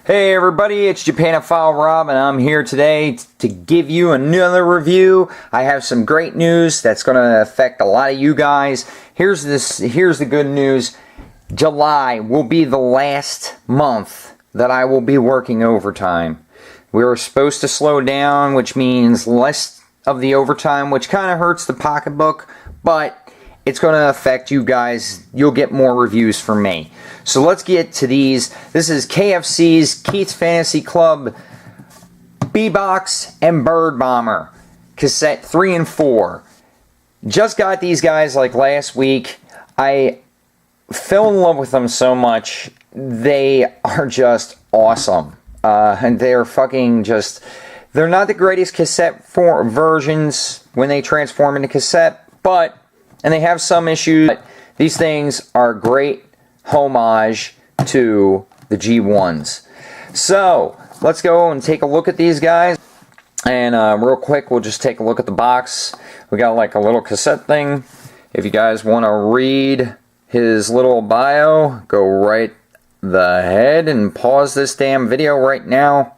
Hey everybody, it's Japanophile Rob, and I'm here today to give you another review. I have some great news that's going to affect a lot of you guys. Here's the good news. July will be the last month that I will be working overtime. We were supposed to slow down, which means less of the overtime, which kind of hurts the pocketbook, but it's going to affect you guys. You'll get more reviews from me. So let's get to these. This is KFC's Keith's Fantasy Club B-Box and Birdbomber cassette 3 and 4. Just got these guys like last week. I fell in love with them so much. They are just awesome. And they're fucking just... They're not the greatest cassette versions when they transform into cassette, but... And they have some issues, but these things are great homage to the G1s. So, let's go and take a look at these guys. And real quick, we'll just take a look at the box. We got like a little cassette thing. If you guys want to read his little bio, go right ahead and pause this damn video right now.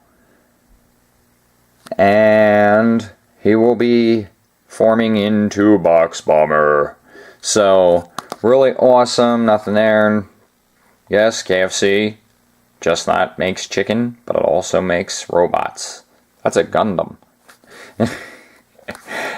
And he will be forming into BoxBomber. So, really awesome, nothing there. Yes, KFC just not makes chicken, but it also makes robots. That's a Gundam.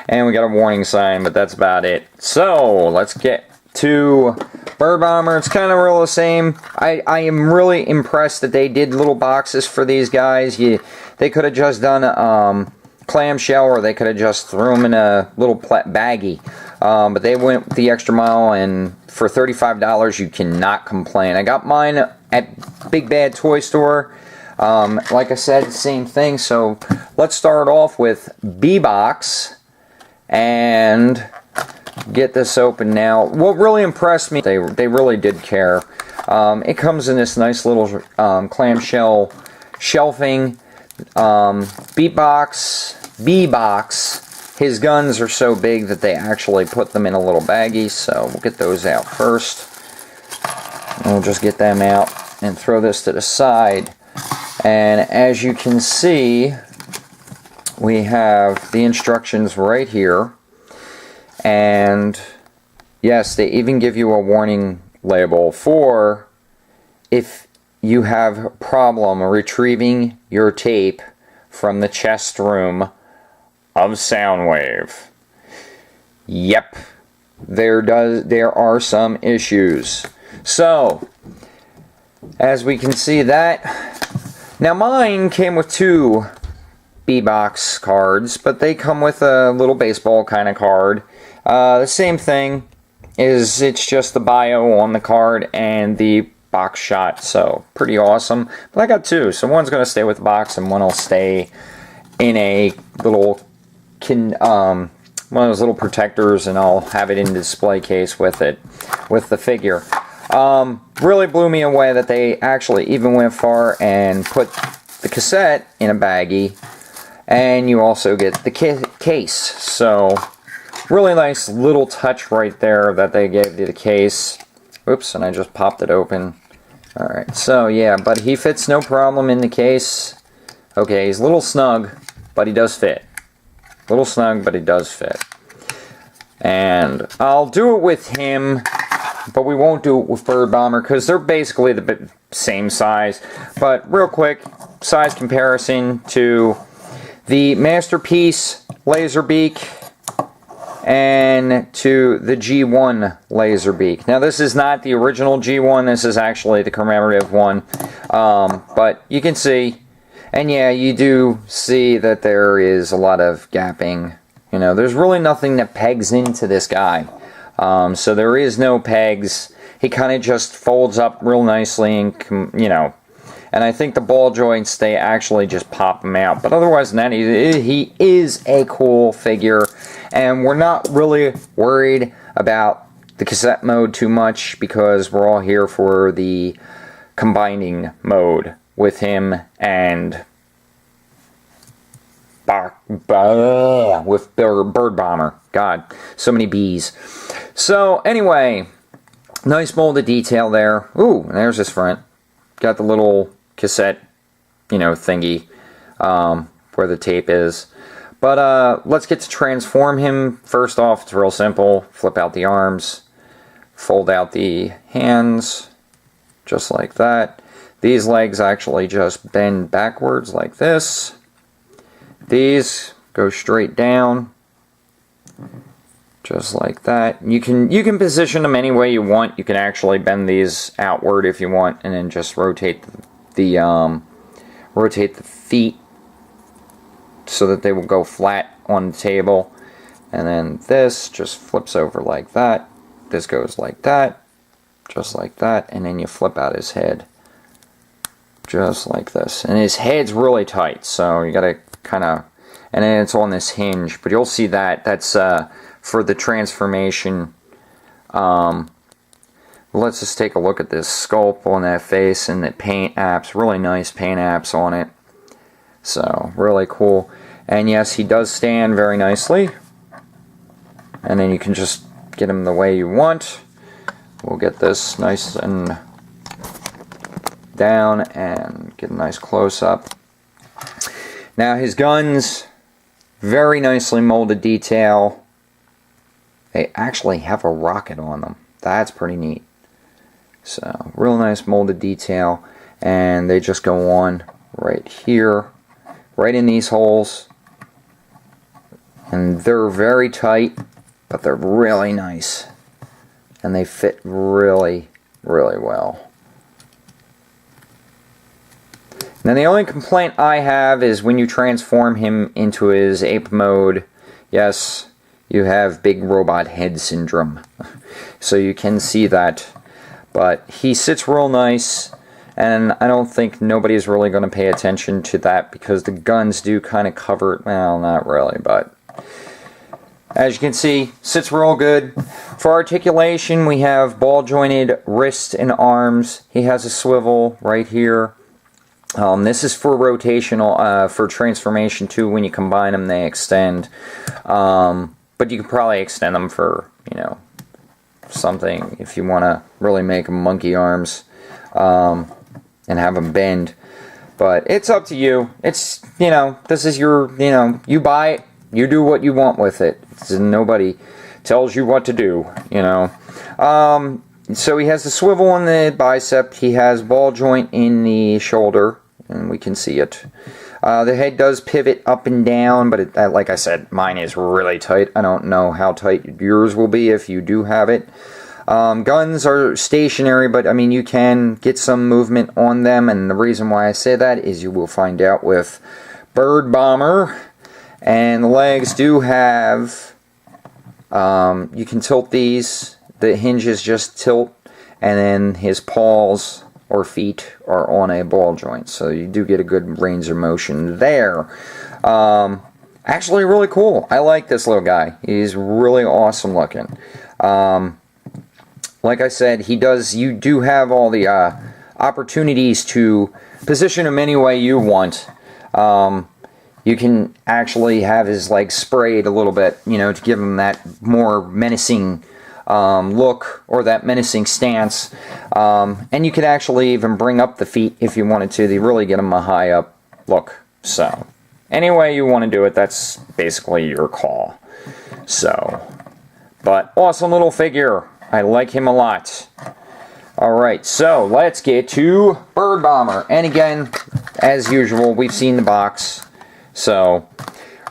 And we got a warning sign, but that's about it. So, let's get to Birdbomber. It's kind of real the same. I am really impressed that they did little boxes for these guys. They could have just done clamshell, or they could have just threw them in a little baggie. But they went the extra mile, and for $35 you cannot complain. I got mine at Big Bad Toy Store. Like I said, same thing. So let's start off with B-Box and get this open now. What really impressed me, they really did care. It comes in this nice little clamshell shelving. B-Box, his guns are so big that they actually put them in a little baggie, so we'll get those out first. And we'll just get them out and throw this to the side. And as you can see, we have the instructions right here. And yes, they even give you a warning label for if you have a problem retrieving your tape from the chest room of Soundwave. Yep, there are some issues. So, as we can see that, now mine came with 2 B-Box cards, but they come with a little baseball kind of card. The same thing is, it's just the bio on the card and the box shot, so pretty awesome. But I got 2, so one's going to stay with the box and one will stay in a little one of those little protectors, and I'll have it in the display case with it, with the figure. Really blew me away that they actually even went far and put the cassette in a baggie, and you also get the case. So really nice little touch right there that they gave to the case. Oops, and I just popped it open. Alright, so yeah, but he fits no problem in the case. Okay, he's a little snug, but he does fit. A little snug, but he does fit. And I'll do it with him, but we won't do it with Birdbomber because they're basically the same size. But real quick, size comparison to the Masterpiece Laserbeak and to the G1 Laserbeak. Now this is not the original G1, this is actually the commemorative one. But you can see, and yeah, you do see that there is a lot of gapping. You know, there's really nothing that pegs into this guy. So there is no pegs. He kind of just folds up real nicely, and you know, and I think the ball joints, they actually just pop him out. But otherwise than that, he is a cool figure. And we're not really worried about the cassette mode too much because we're all here for the combining mode with him and with Birdbomber. God, so many B's. So anyway, nice molded detail there. Ooh, and there's his front. Got the little cassette you know, thingy where the tape is. But let's get to transform him. First off, it's real simple. Flip out the arms, fold out the hands, just like that. These legs actually just bend backwards like this. These go straight down, just like that. You can position them any way you want. You can actually bend these outward if you want, and then just rotate the feet so that they will go flat on the table. And then this just flips over like that. This goes like that, just like that, and then you flip out his head, just like this. And his head's really tight, so you gotta kind of, and then it's on this hinge, but you'll see that that's for the transformation. Let's just take a look at this sculpt on that face and the paint apps. Really nice paint apps on it, so really cool. And yes, he does stand very nicely, and then you can just get him the way you want. We'll get this nice and down and get a nice close-up. Now his guns, very nicely molded detail. They actually have a rocket on them. That's pretty neat. So, real nice molded detail. And they just go on right here, right in these holes. And they're very tight, but they're really nice. And they fit really, really well. Now the only complaint I have is when you transform him into his ape mode, yes, you have big robot head syndrome. So you can see that. But he sits real nice, and I don't think nobody's really going to pay attention to that because the guns do kind of cover it. Well, not really, but as you can see, sits real good. For articulation, we have ball jointed wrists and arms. He has a swivel right here. This is for rotational, for transformation too. When you combine them, they extend. But you can probably extend them for, you know, something if you want to really make them monkey arms and have them bend. But it's up to you. It's, you know, this is your, you know, you buy it, you do what you want with it. Nobody tells you what to do, you know. So he has the swivel in the bicep. He has ball joint in the shoulder, and we can see it. The head does pivot up and down, but like I said, mine is really tight. I don't know how tight yours will be if you do have it. Guns are stationary, but I mean, you can get some movement on them, and the reason why I say that is you will find out with Birdbomber. And the legs do have, you can tilt these. The hinges just tilt, and then his paws or feet are on a ball joint, so you do get a good range of motion there. Actually really cool. I like this little guy. He's really awesome looking. Like I said, you do have all the opportunities to position him any way you want. You can actually have his legs sprayed a little bit, you know, to give him that more menacing look, or that menacing stance. And you could actually even bring up the feet if you wanted to. They really get them a high up look. So, any way you want to do it, that's basically your call. So, but awesome little figure. I like him a lot. Alright, so let's get to Birdbomber. And again, as usual, we've seen the box. So,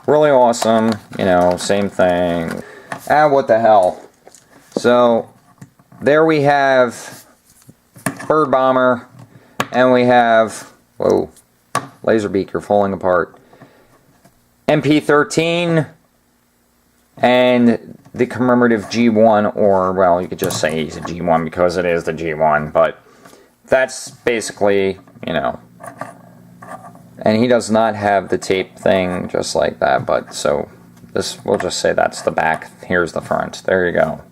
really awesome. You know, same thing. What the hell. So, there we have Birdbomber, and we have, whoa, Laserbeak, you're falling apart, MP13, and the commemorative G1, or, well, you could just say he's a G1 because it is the G1, but that's basically, you know, and he does not have the tape thing just like that, but so this, we'll just say that's the back, here's the front, there you go.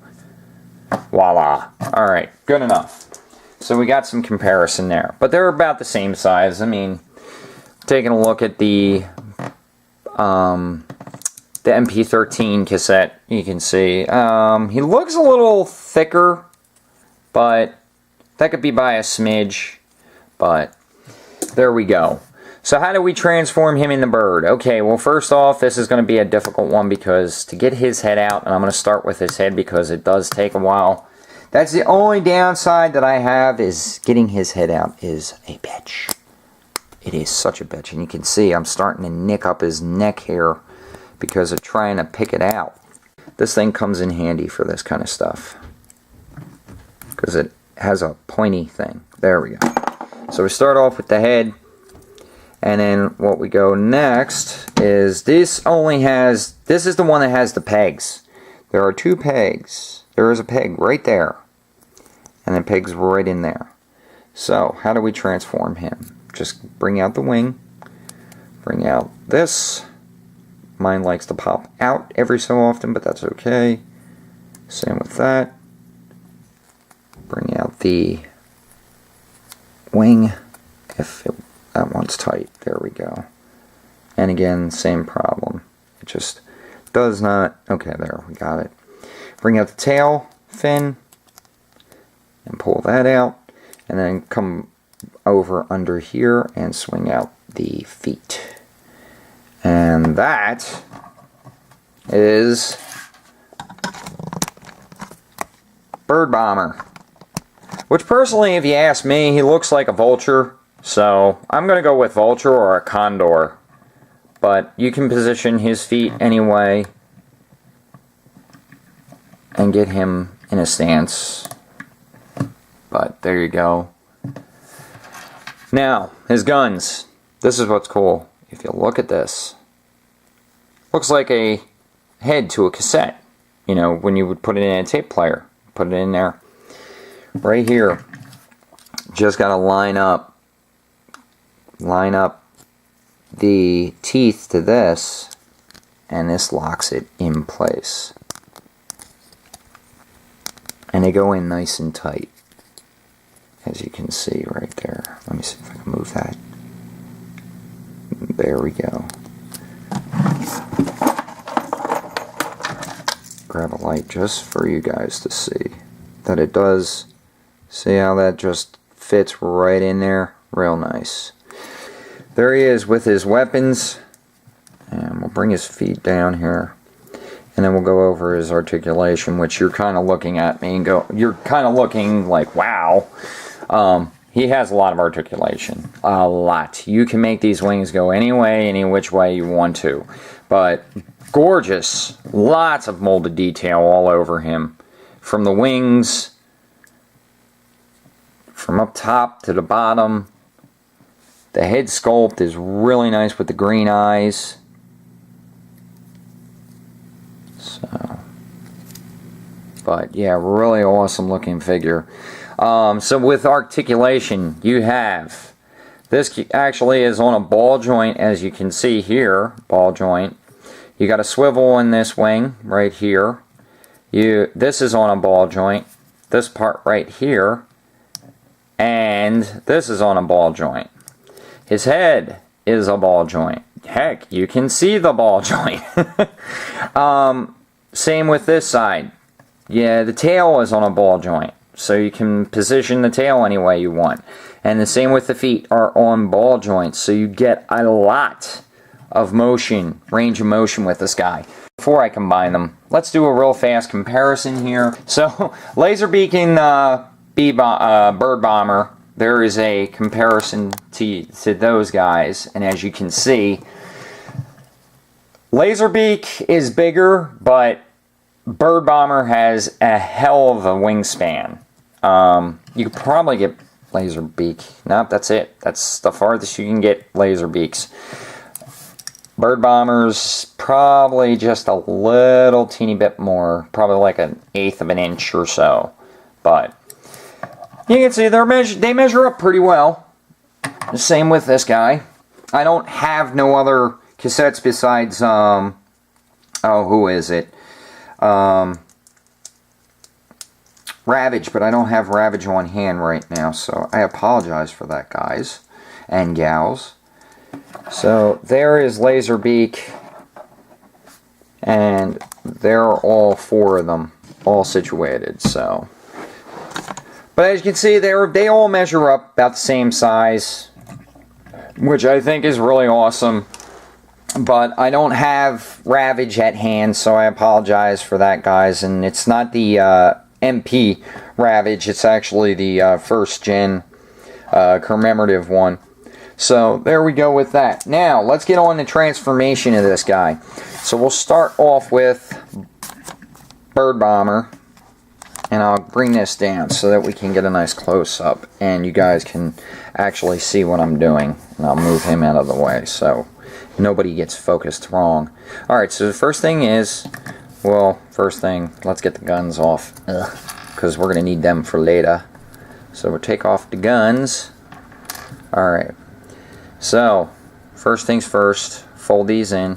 Voila. Alright, good enough. So we got some comparison there. But they're about the same size. I mean, taking a look at the MP13 cassette, you can see he looks a little thicker, but that could be by a smidge. But there we go. So how do we transform him into bird? Okay, well first off, this is going to be a difficult one because to get his head out, and I'm going to start with his head because it does take a while. That's the only downside that I have, is getting his head out is a bitch. It is such a bitch, and you can see I'm starting to nick up his neck here because of trying to pick it out. This thing comes in handy for this kind of stuff because it has a pointy thing. There we go. So we start off with the head. And then what we go next is this is the one that has the pegs. There are 2 pegs. There is a peg right there. And then pegs right in there. So how do we transform him? Just bring out the wing. Bring out this. Mine likes to pop out every so often, but that's okay. Same with that. Bring out the wing. That one's tight. There we go. And again, same problem. It just does not... Okay, there, we got it. Bring out the tail fin and pull that out. And then come over under here and swing out the feet. And that is Birdbomber. Which personally, if you ask me, he looks like a vulture. So, I'm going to go with vulture or a condor. But you can position his feet anyway and get him in a stance. But there you go. Now, his guns. This is what's cool. If you look at this, looks like a head to a cassette. You know, when you would put it in a tape player. Put it in there. Right here. Just got to line up the teeth to this, and this locks it in place. And they go in nice and tight, as you can see right there. Let me see if I can move that. There we go. Grab a light just for you guys to see that it does. See how that just fits right in there? Real nice. There he is with his weapons, and we'll bring his feet down here, and then we'll go over his articulation, which you're kind of looking at me and you're kind of looking like, wow. He has a lot of articulation, a lot. You can make these wings go any way, any which way you want to, but gorgeous, lots of molded detail all over him, from the wings, from up top to the bottom. The head sculpt is really nice with the green eyes. So, but yeah, really awesome looking figure. So with articulation, you have, this actually is on a ball joint, as you can see here, ball joint. You got a swivel in this wing right here. This is on a ball joint. This part right here, and this is on a ball joint. His head is a ball joint. Heck, you can see the ball joint. Same with this side. Yeah, the tail is on a ball joint, so you can position the tail any way you want. And the same with the feet are on ball joints, so you get a lot of motion, range of motion with this guy. Before I combine them, let's do a real fast comparison here. So, Laserbeak and Birdbomber, there is a comparison to those guys, and as you can see, Laserbeak is bigger, but Birdbomber has a hell of a wingspan. You could probably get Laserbeak. Nope, that's it. That's the farthest you can get Laserbeaks. Birdbomber's probably just a little teeny bit more, probably like 1/8 of an inch or so, but you can see they measure up pretty well. The same with this guy. I don't have no other cassettes besides, oh, who is it? Ravage, but I don't have Ravage on hand right now, so I apologize for that, guys and gals. So there is Laserbeak, and there are all 4 of them, all situated, so. But as you can see, they all measure up about the same size. which I think is really awesome. But I don't have Ravage at hand, so I apologize for that, guys. And it's not the MP Ravage, it's actually the first gen commemorative one. So there we go with that. Now let's get on the transformation of this guy. So we'll start off with Birdbomber, and I'll bring this down so that we can get a nice close-up and you guys can actually see what I'm doing. And I'll move him out of the way so nobody gets focused wrong. Alright, so the first thing is, well, first thing, let's get the guns off, because we're going to need them for later. So we'll take off the guns. Alright, so first things first, fold these in.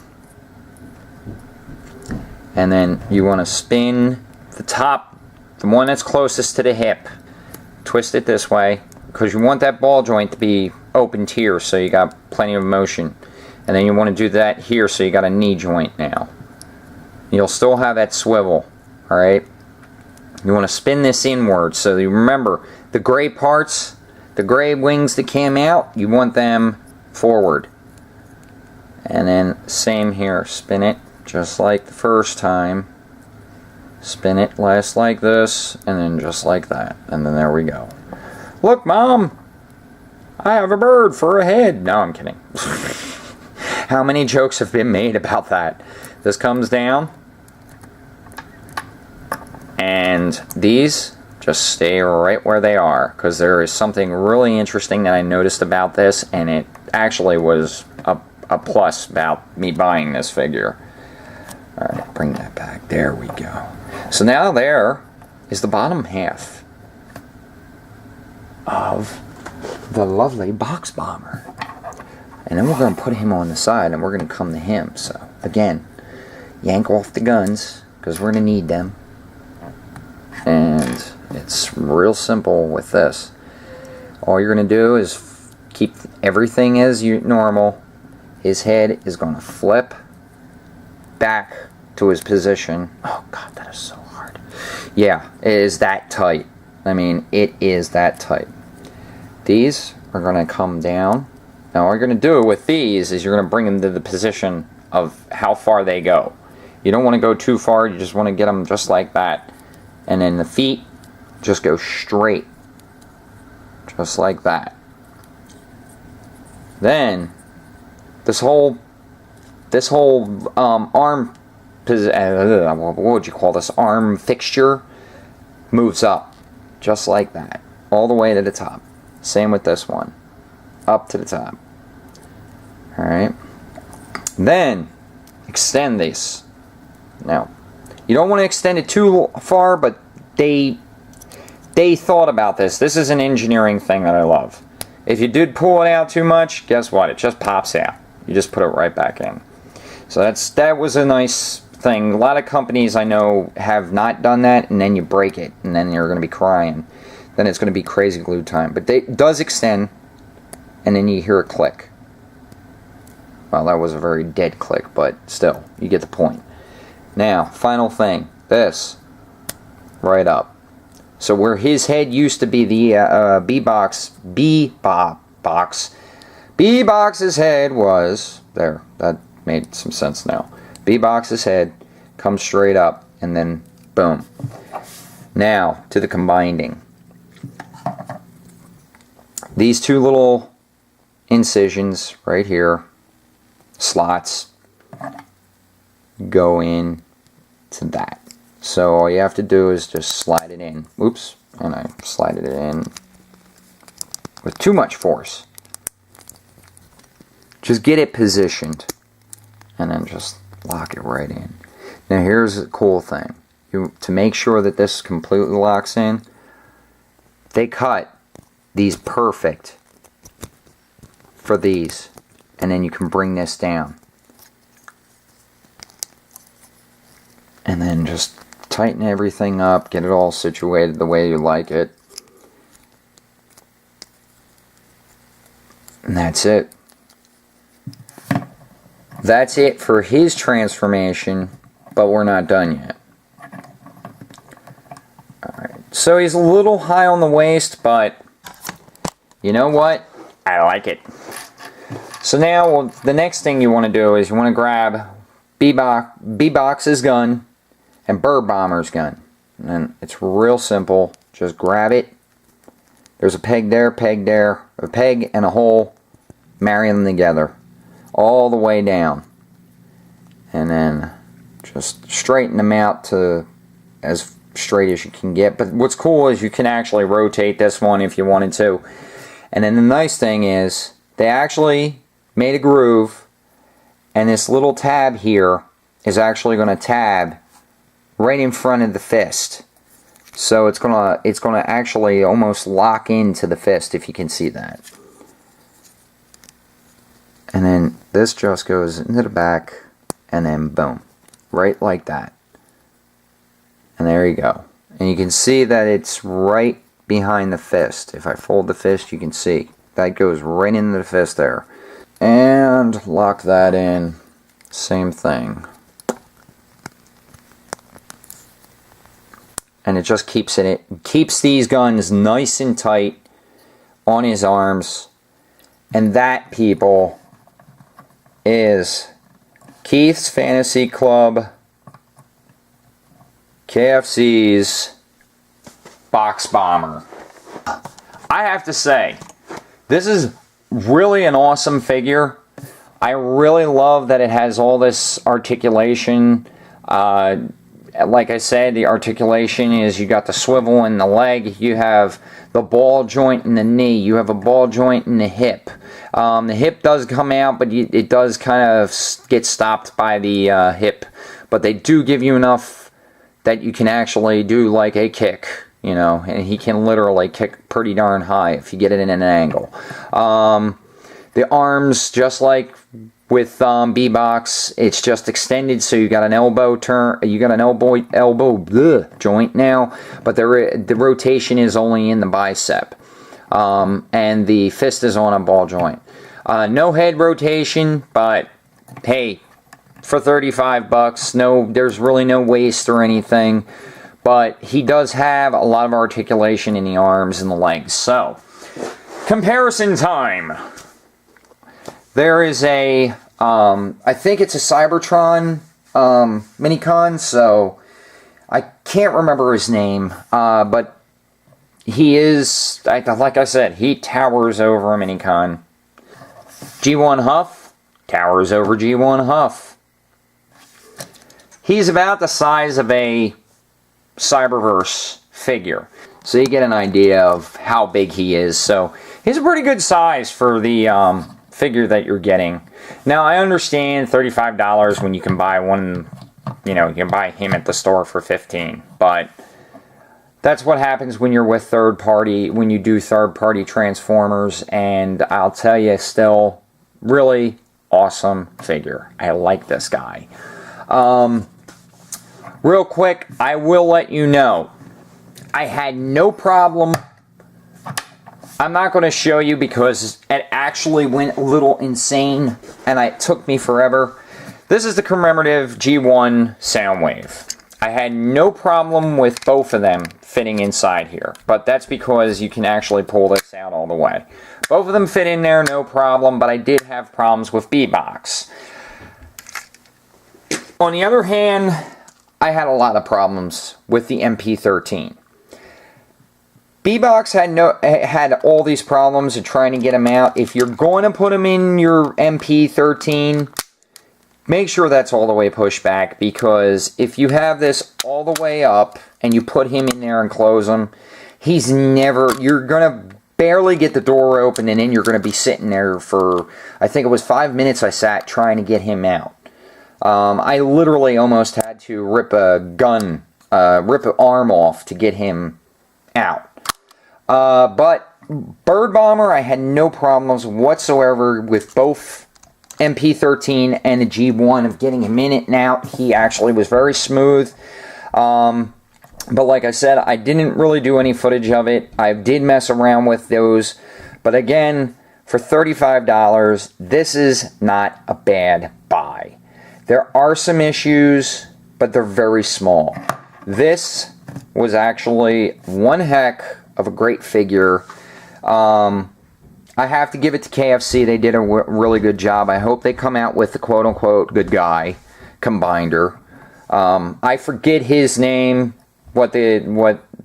And then you want to spin the top, the one that's closest to the hip. Twist it this way, because you want that ball joint to be opened here, so you got plenty of motion. And then you want to do that here, so you got a knee joint now. You'll still have that swivel, alright? You want to spin this inward, so you remember, the gray parts, the gray wings that came out, you want them forward. And then same here, spin it just like the first time. Spin it last like this, and then just like that. And then there we go. Look, Mom! I have a bird for a head! No, I'm kidding. How many jokes have been made about that? This comes down, and these just stay right where they are, because there is something really interesting that I noticed about this, and it actually was a plus about me buying this figure. Alright, bring that back. There we go. So now there is the bottom half of the lovely BoxBomber. And then we're going to put him on the side, and we're going to come to him. So, again, yank off the guns, because we're going to need them. And it's real simple with this. All you're going to do is keep everything as normal. His head is going to flip back to his position. Oh, God, that is so hard. Yeah, it is that tight. I mean, it is that tight. These are going to come down. Now what you're going to do with these is you're going to bring them to the position of how far they go. You don't want to go too far, you just want to get them just like that. And then the feet just go straight. Just like that. Then, this whole arm, what would you call this, arm fixture moves up. Just like that. All the way to the top. Same with this one. Up to the top. Alright. Then, extend this. Now, you don't want to extend it too far, but they thought about this. This is an engineering thing that I love. If you did pull it out too much, guess what? It just pops out. You just put it right back in. So that was a nice thing. A lot of companies I know have not done that, and then you break it, and then you're going to be crying. Then it's going to be crazy glue time. But it does extend, and then you hear a click. Well, that was a very dead click, but still, you get the point. Now, final thing. This. Right up. So where his head used to be the B-Box's head was... There. That made some sense now. B-Box's head comes straight up, and then boom. Now, to the combining. These two little incisions right here, slots, go in to that. So all you have to do is just slide it in. Oops, and I slide it in with too much force. Just get it positioned, and then just lock it right in. Now here's the cool thing. To make sure that this completely locks in, they cut these perfect for these, and then you can bring this down. And then just tighten everything up, get it all situated the way you like it. And that's it. That's it for his transformation, but we're not done yet. Alright, so he's a little high on the waist, but you know what? I like it. So now the next thing you want to do is you want to grab B-Box's gun and Birdbomber's gun. And it's real simple. Just grab it. There's a peg there, a peg and a hole. Marry them together all the way down. And then just straighten them out to as straight as you can get. But what's cool is you can actually rotate this one if you wanted to. And then the nice thing is they actually made a groove, and this little tab here is actually going to tab right in front of the fist. So it's gonna actually almost lock into the fist, if you can see that. And then this just goes into the back, and then boom, right like that. And there you go. And you can see that it's right behind the fist. If I fold the fist, you can see that goes right into the fist there. And lock that in. Same thing. And it just keeps keeps these guns nice and tight on his arms. And that, people, is Keith's Fantasy Club KFC's BoxBomber. I have to say, this is really an awesome figure. I really love that it has all this articulation. Like I said, the articulation is you got the swivel in the leg, you have the ball joint in the knee, you have a ball joint in the hip. The hip does come out, but it does kind of get stopped by the hip. But they do give you enough that you can actually do like a kick, you know, and he can literally kick pretty darn high if you get it in an angle. The arms, just like with B-Box, it's just extended, so you got an elbow turn, you got an elbow joint now, but the rotation is only in the bicep, and the fist is on a ball joint. No head rotation, but hey, for 35 bucks, there's really no waist or anything, but he does have a lot of articulation in the arms and the legs. So, comparison time. There is a, I think it's a Cybertron Minicon, so I can't remember his name, but he is, like I said, he towers over a Minicon. G1 Huff towers over G1 Huff. He's about the size of a Cyberverse figure, so you get an idea of how big he is. So he's a pretty good size for the figure that you're getting. Now, I understand $35 when you can buy one, you know, you can buy him at the store for $15, but that's what happens when you're with third-party, when you do third-party Transformers, and I'll tell you, still, really awesome figure. I like this guy. Real quick, I will let you know, I had no problem. I'm not going to show you because it actually went a little insane and it took me forever. This is the commemorative G1 Soundwave. I had no problem with both of them fitting inside here, but that's because you can actually pull this out all the way. Both of them fit in there, no problem, but I did have problems with B-Box. On the other hand, I had a lot of problems with the MP13. B-Box had all these problems of trying to get them out. If you're going to put them in your MP13, make sure that's all the way pushed back, because if you have this all the way up and you put him in there and close him, you're going to barely get the door open, and then you're going to be sitting there for, I think it was 5 minutes I sat trying to get him out. I literally almost had to rip rip an arm off to get him out. But Birdbomber, I had no problems whatsoever with both MP13 and the G1 of getting him in it and out. He actually was very smooth. But like I said, I didn't really do any footage of it. I did mess around with those. But again, for $35, this is not a bad buy. There are some issues, but they're very small. This was actually one heck of a great figure. I I have to give it to KFC. They did a really good job. I hope they come out with the quote-unquote good guy Combinder. I forget his name, what the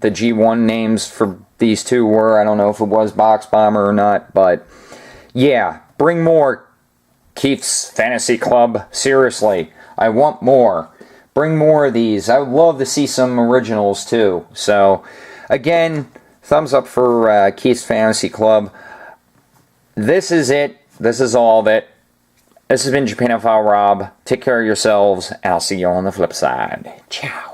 G1 names for these two were. I don't know if it was BoxBomber or not, but yeah, bring more, Keith's Fantasy Club. Seriously, I want more. Bring more of these. I would love to see some originals too. So, again, thumbs up for Keith's Fantasy Club. This is it. This is all of it. This has been Japanophile Rob. Take care of yourselves, and I'll see you on the flip side. Ciao.